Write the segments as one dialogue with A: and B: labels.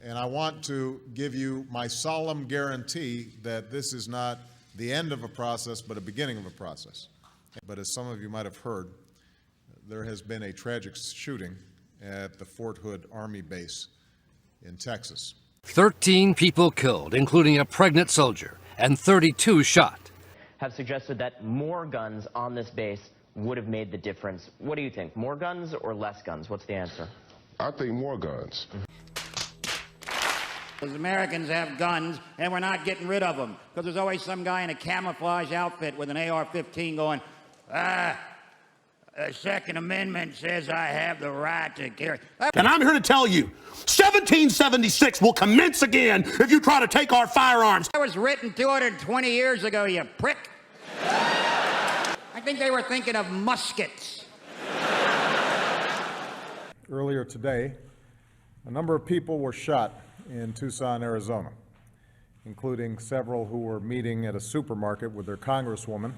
A: And I want to give you my solemn guarantee that this is not the end of a process, but a beginning of a process. But as some of you might have heard, there has been a tragic shooting at the Fort Hood Army base in Texas.
B: 13 people killed, including a pregnant soldier, and 32 shot.
C: Have suggested that more guns on this base would have made the difference. What do you think? More guns or less guns? What's the answer?
D: I think more guns.
E: Because Americans have guns, and we're not getting rid of them. Because there's always some guy in a camouflage outfit with an AR-15 going, the Second Amendment says I have the right to carry.
F: And I'm here to tell you, 1776 will commence again if you try to take our firearms.
E: That was written 220 years ago, you prick. I think they were thinking of muskets.
A: Earlier today, a number of people were shot in Tucson, Arizona, including several who were meeting at a supermarket with their Congresswoman,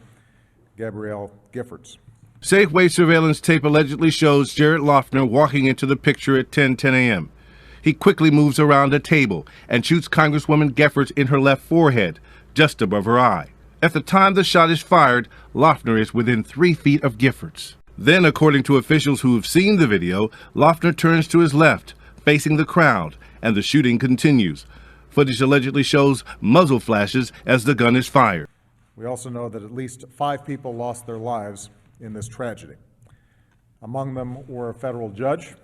A: Gabrielle Giffords.
G: Safeway surveillance tape allegedly shows Jared Loughner walking into the picture at 10:10 a.m. He quickly moves around a table and shoots Congresswoman Giffords in her left forehead, just above her eye. At the time the shot is fired, Loughner is within 3 feet of Giffords. Then, according to officials who have seen the video, Loughner turns to his left, facing the crowd, and the shooting continues. Footage allegedly shows muzzle flashes as the gun is fired.
A: We also know that at least 5 people lost their lives in this tragedy. Among them were a federal judge,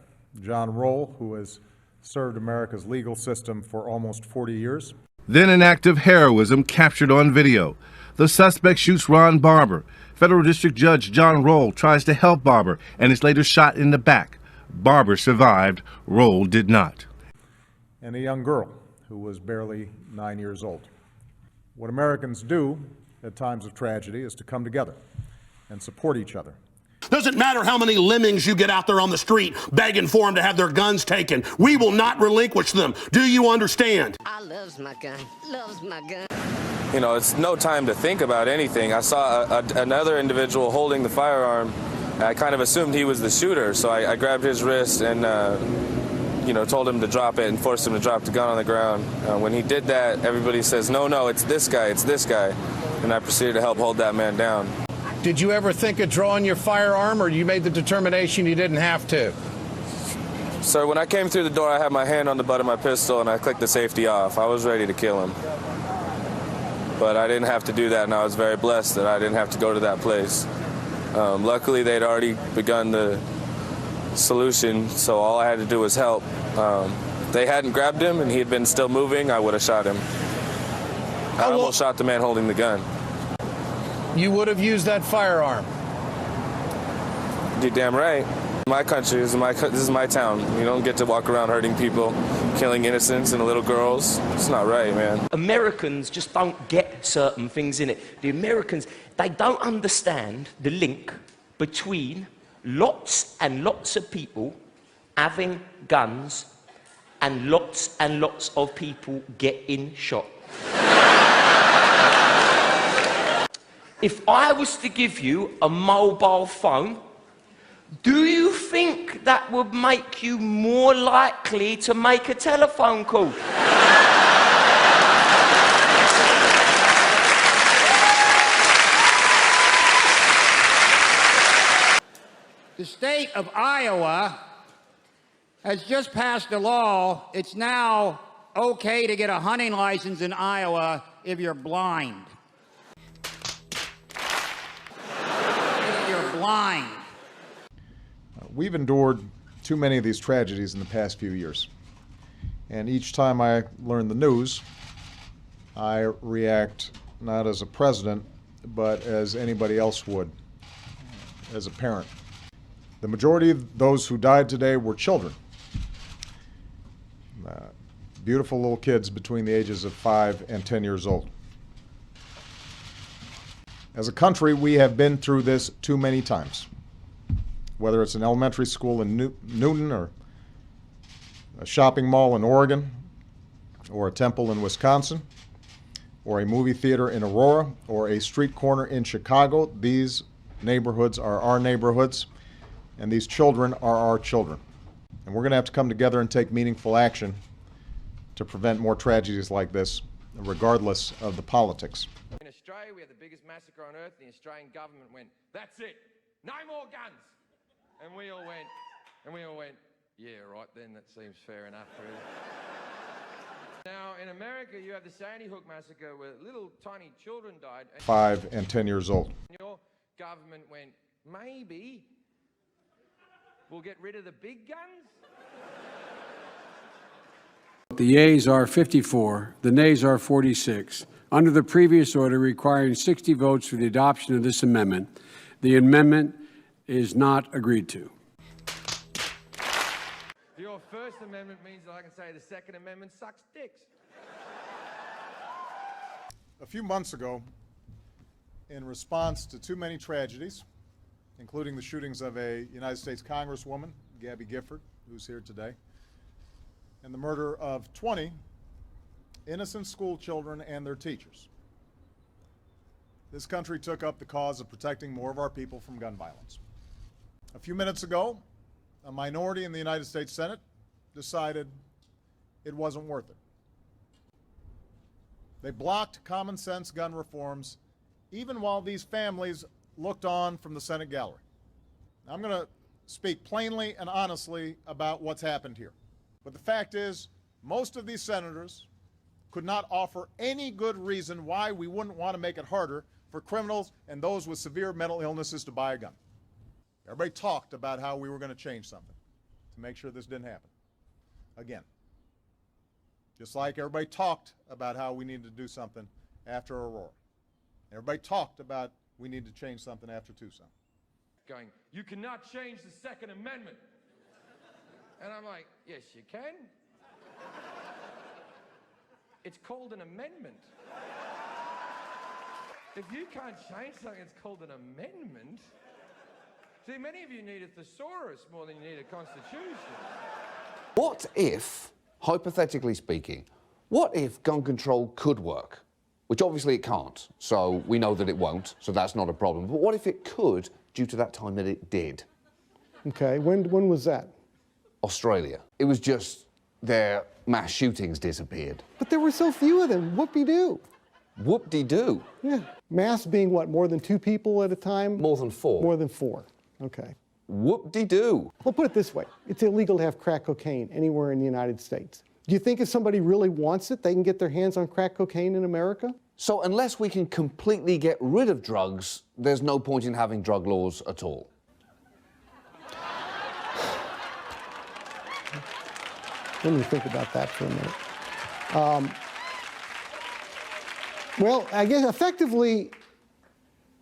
A: John Roll, who has served America's legal system for almost 40 years.
G: Then an act of heroism captured on video. The suspect shoots Ron Barber. Federal District Judge John Roll tries to help Barber and is later shot in the back. Barber survived, Roll did not.
A: And a young girl who was barely 9 years old. What Americans do at times of tragedy is to come together and support each other.
F: Doesn't matter how many lemmings you get out there on the street begging for them to have their guns taken. We will not relinquish them. Do you understand?
H: I loves my gun. Loves my gun.
I: You know, it's no time to think about anything. I saw another individual holding the firearm. I kind of assumed he was the shooter, so I grabbed his wrist and, told him to drop it and forced him to drop the gun on the ground. When he did that, everybody says, no, it's this guy, it's this guy. And I proceeded to help hold that man down.
J: Did you ever think of drawing your firearm, or you made the determination you didn't have to?
I: Sir, when I came through the door, I had my hand on the butt of my pistol and I clicked the safety off. I was ready to kill him. But I didn't have to do that, and I was very blessed that I didn't have to go to that place. Luckily, they'd already begun the solution, so all I had to do was help. If they hadn't grabbed him and he had been still moving, I would have shot him. I almost shot the man holding the gun.
J: You would have used that firearm.
I: You're damn right. My country, this is my town. You don't get to walk around hurting people, killing innocents and little girls. It's not right, man.
K: Americans just don't get certain things in it. The Americans, they don't understand the link between lots and lots of people having guns and lots of people getting shot. If I was to give you a mobile phone, do you think that would make you more likely to make a telephone call?
E: The state of Iowa has just passed a law. It's now okay to get a hunting license in Iowa if you're blind. If you're blind.
A: We've endured too many of these tragedies in the past few years. And each time I learn the news, I react not as a president, but as anybody else would, as a parent. The majority of those who died today were children. Beautiful little kids between the ages of 5 and 10 years old. As a country, we have been through this too many times. Whether it's an elementary school in Newton, or a shopping mall in Oregon, or a temple in Wisconsin, or a movie theater in Aurora, or a street corner in Chicago, these neighborhoods are our neighborhoods, and these children are our children. And we're going to have to come together and take meaningful action to prevent more tragedies like this, regardless of the politics.
L: In Australia, we had the biggest massacre on earth. The Australian government went, "That's it, no more guns." And we all went, "Yeah, right then, that seems fair enough, really." Now, in America, you have the Sandy Hook massacre where little tiny children died.
A: 5 and 10 years old.
L: Your government went, "Maybe we'll get rid of the big guns."
M: The yeas are 54, the nays are 46. Under the previous order requiring 60 votes for the adoption of this amendment, the amendment is not agreed to.
L: Your First Amendment means that I can say the Second Amendment sucks dicks.
A: A few months ago, in response to too many tragedies, including the shootings of a United States Congresswoman, Gabby Gifford, who's here today, and the murder of 20 innocent school children and their teachers, this country took up the cause of protecting more of our people from gun violence. A few minutes ago, a minority in the United States Senate decided it wasn't worth it. They blocked common sense gun reforms even while these families looked on from the Senate gallery. Now, I'm going to speak plainly and honestly about what's happened here. But the fact is, most of these senators could not offer any good reason why we wouldn't want to make it harder for criminals and those with severe mental illnesses to buy a gun. Everybody talked about how we were going to change something to make sure this didn't happen again. Just like everybody talked about how we needed to do something after Aurora. Everybody talked about we need to change something after Tucson.
L: Going, "You cannot change the Second Amendment." And I'm like, "Yes, you can. It's called an amendment. If you can't change something, it's called an amendment." See, many of you need a thesaurus more than you need a constitution.
N: What if, hypothetically speaking, what if gun control could work? Which obviously it can't, so we know that it won't, so that's not a problem. But what if it could, due to that time that it did?
O: Okay, when was that?
N: Australia. It was just their mass shootings disappeared.
O: But there were so few of them. Whoop-de-doo.
N: Whoop-de-doo?
O: Yeah. Mass being what, more than 2 people at a time?
N: More than 4.
O: More than 4. Okay.
N: Whoop-de-doo.
O: Well, put it this way. It's illegal to have crack cocaine anywhere in the United States. Do you think if somebody really wants it, they can get their hands on crack cocaine in America?
N: So unless we can completely get rid of drugs, there's no point in having drug laws at all.
O: Let me think about that for a minute. Well, I guess effectively,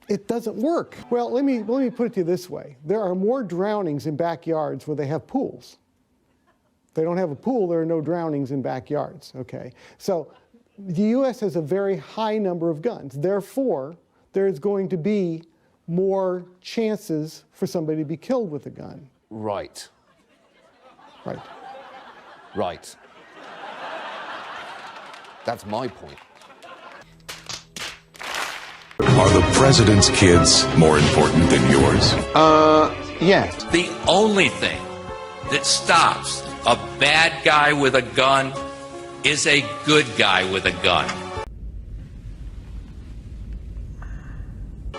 O: it doesn't work. Well, let me put it to you this way. There are more drownings in backyards where they have pools. If they don't have a pool, there are no drownings in backyards, okay? So the U.S. has a very high number of guns. Therefore, there's going to be more chances for somebody to be killed with a gun.
N: Right.
O: Right.
N: Right. That's my point.
P: Are the president's kids more important than yours?
N: Yes.
Q: The only thing that stops a bad guy with a gun is a good guy with a gun.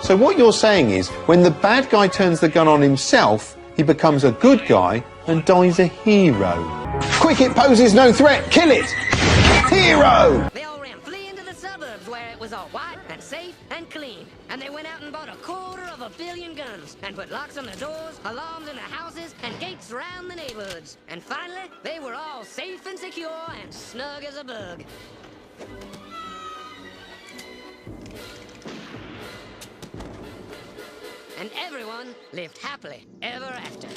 R: So what you're saying is, when the bad guy turns the gun on himself, he becomes a good guy and dies a hero. Quick, it poses no threat. Kill it! Hero!
H: They all ran flee into the suburbs where it was all white and safe and clean. And they went out and bought 250 million guns and put locks on the doors, alarms in the houses, and gates around the neighborhoods. And finally, they were all safe and secure and snug as a bug. And everyone lived happily ever after.